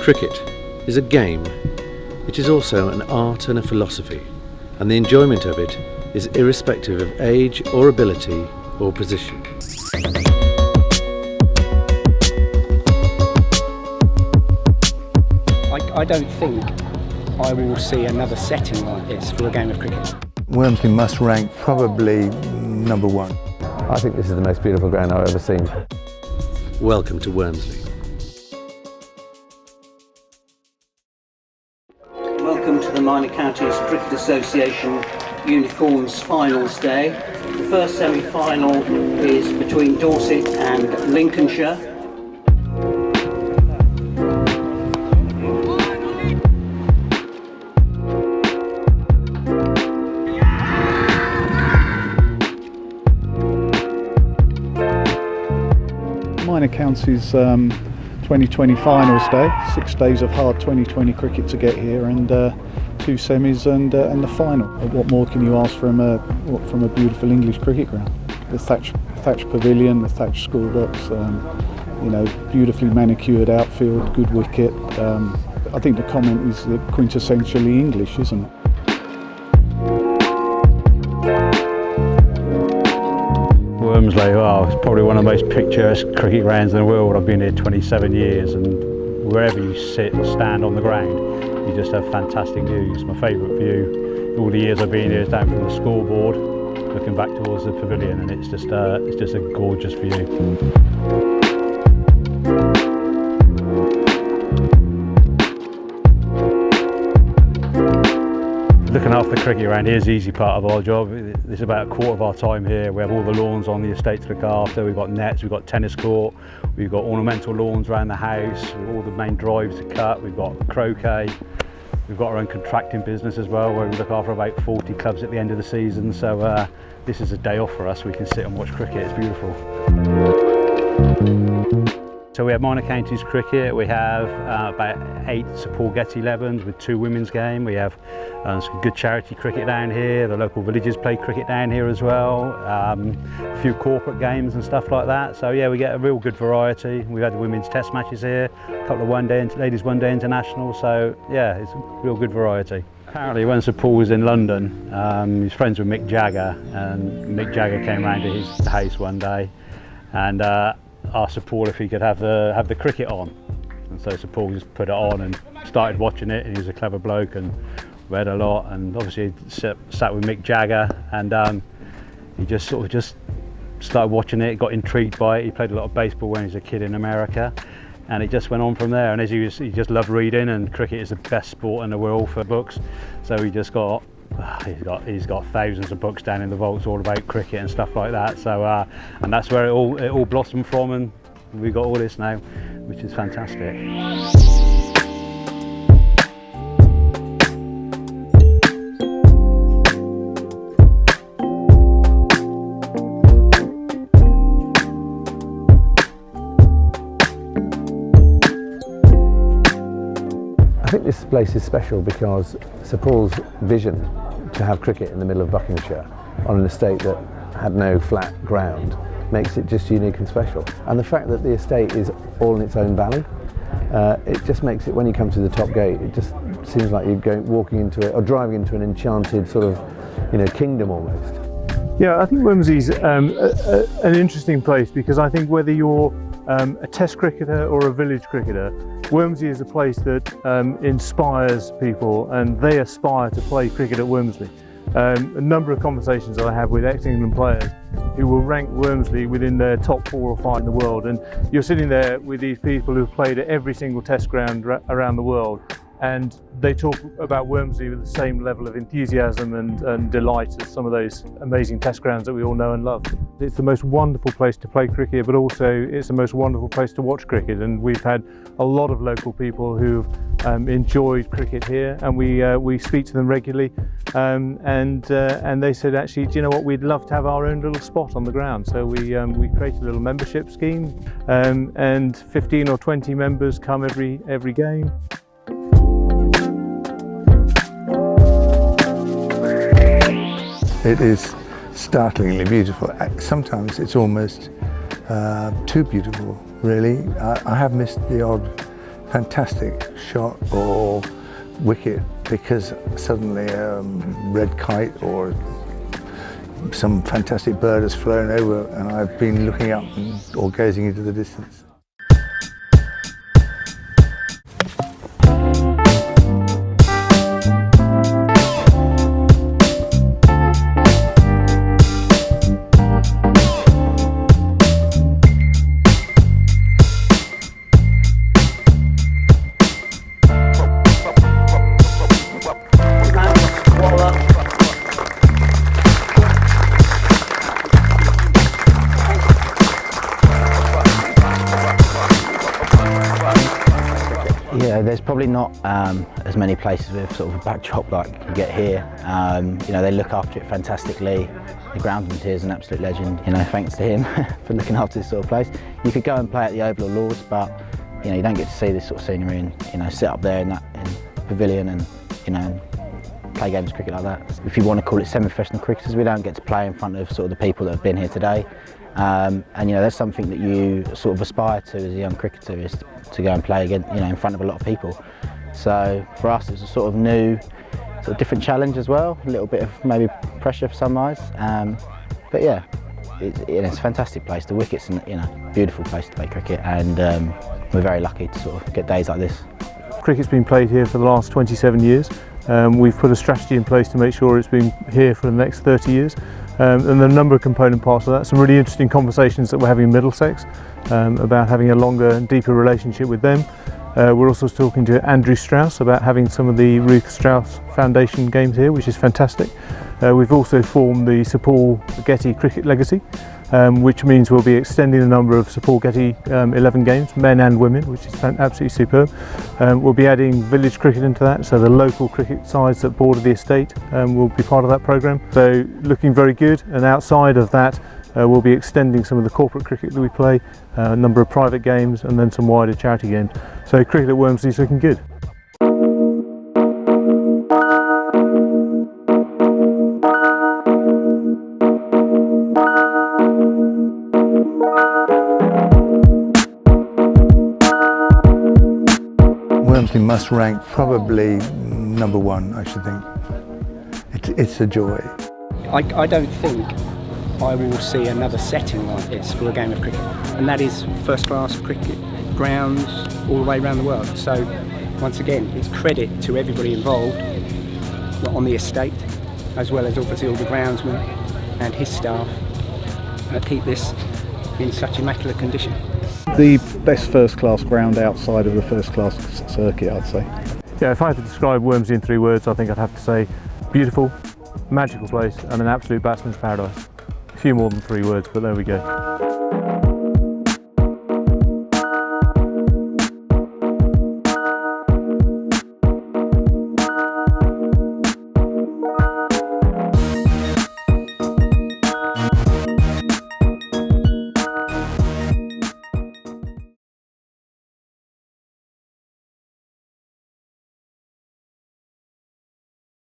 Cricket is a game. It is also an art and a philosophy, and the enjoyment of it is irrespective of age or ability or position. I don't think I will see another setting like this for a game of cricket. Wormsley must rank probably number one. I think this is the most beautiful ground I've ever seen. Welcome to Wormsley. Welcome to the Minor Counties Cricket Association Unicorns Finals Day. The first semi-final is between Dorset and Lincolnshire. Minor Counties 2020 Finals Day, 6 days of hard 2020 cricket to get here, and 2 semis and the final. What more can you ask from a beautiful English cricket ground? The thatch pavilion, the thatched school box, beautifully manicured outfield, good wicket. I think the comment is quintessentially English, isn't it? Wormsley, well, it's probably one of the most picturesque cricket grounds in the world. I've been here 27 years, and wherever you sit or stand on the ground, you just have fantastic views. My favourite view, all the years I've been here, is down from the scoreboard, looking back towards the pavilion, and it's just a gorgeous view. Looking after the cricket around here is the easy part of our job. It's about a quarter of our time here. We have all the lawns on the estate to look after. We've got nets, we've got tennis court, we've got ornamental lawns around the house, all the main drives to cut, we've got croquet. We've got our own contracting business as well, where we look after about 40 clubs at the end of the season. So this is a day off for us. We can sit and watch cricket. It's beautiful. So we have Minor Counties cricket. We have about 8 support Get 11s with 2 women's game. We have some good charity cricket down here. The local villages play cricket down here as well. A few corporate games and stuff like that. So yeah, we get a real good variety. We've had the women's test matches here, a couple of ladies one day international. So yeah, it's a real good variety. Apparently when Sir Paul was in London, he's friends with Mick Jagger, and Mick Jagger came round to his house one day and asked Sir Paul if he could have the cricket on, and so Sir Paul just put it on and started watching it, and he was a clever bloke and read a lot, and obviously sat with Mick Jagger, and he just started watching it, got intrigued by it. He played a lot of baseball when he was a kid in America, and it just went on from there. And as he just loved reading, and cricket is the best sport in the world for books, so he just got he's got thousands of books down in the vaults all about cricket and stuff like that. So and that's where it all blossomed from, and we've got all this now, which is fantastic. I think this place is special because Sir Paul's vision to have cricket in the middle of Buckinghamshire on an estate that had no flat ground makes it just unique and special. And the fact that the estate is all in its own valley, it just makes it, when you come to the top gate, it just seems like you're walking into it or driving into an enchanted sort of, kingdom almost. Yeah, I think Wormsley's an interesting place because I think whether you're a test cricketer or a village cricketer, Wormsley is a place that inspires people, and they aspire to play cricket at Wormsley. A number of conversations that I have with ex-England players who will rank Wormsley within their top 4 or 5 in the world, and you're sitting there with these people who've played at every single test ground around the world, and they talk about Wormsley with the same level of enthusiasm and delight as some of those amazing test grounds that we all know and love. It's the most wonderful place to play cricket, but also it's the most wonderful place to watch cricket, and we've had a lot of local people who've enjoyed cricket here, and we speak to them regularly, and they said, actually, do you know what, we'd love to have our own little spot on the ground. So we created a little membership scheme, and 15 or 20 members come every game. It is startlingly beautiful. Sometimes it's almost too beautiful, really. I have missed the odd fantastic shot or wicket because suddenly a red kite or some fantastic bird has flown over and I've been looking up or gazing into the distance. Yeah, there's probably not as many places with sort of a backdrop like you get here. You know, they look after it fantastically. The groundsman here is an absolute legend. You know, thanks to him for looking after this sort of place. You could go and play at the Oval or Lords, but you know, you don't get to see this sort of scenery and you know, sit up there in that pavilion and you know, play games of cricket like that. If you want to call it semi-professional cricketers, we don't get to play in front of sort of the people that have been here today. And you know, that's something that you sort of aspire to as a young cricketer, is to go and play again, you know, in front of a lot of people. So for us, it's a sort of new, sort of different challenge as well. A little bit of maybe pressure for some eyes, but yeah, it's a fantastic place. The wickets, and you know, beautiful place to play cricket, and we're very lucky to sort of get days like this. Cricket's been played here for the last 27 years. We've put a strategy in place to make sure it's been here for the next 30 years. And there are a number of component parts of that. Some really interesting conversations that we're having in Middlesex about having a longer and deeper relationship with them. We're also talking to Andrew Strauss about having some of the Ruth Strauss Foundation games here, which is fantastic. We've also formed the Sir Paul Getty Cricket Legacy, which means we'll be extending the number of Sir Paul Getty 11 games, men and women, which is absolutely superb. We'll be adding village cricket into that, so the local cricket sides that border the estate will be part of that programme. So looking very good, and outside of that we'll be extending some of the corporate cricket that we play, a number of private games and then some wider charity games. So cricket at Wormsley is looking good. Wormsley must rank probably number one, I should think. It's a joy. I don't think I will see another setting like this for a game of cricket, and that is first-class cricket grounds all the way around the world. So once again, it's credit to everybody involved on the estate, as well as obviously all the groundsmen and his staff that keep this in such immaculate condition. The best first-class ground outside of the first-class circuit, I'd say. Yeah, if I had to describe Wormsley in 3 words, I think I'd have to say beautiful, magical place and an absolute batsman's paradise. A few more than 3 words, but there we go.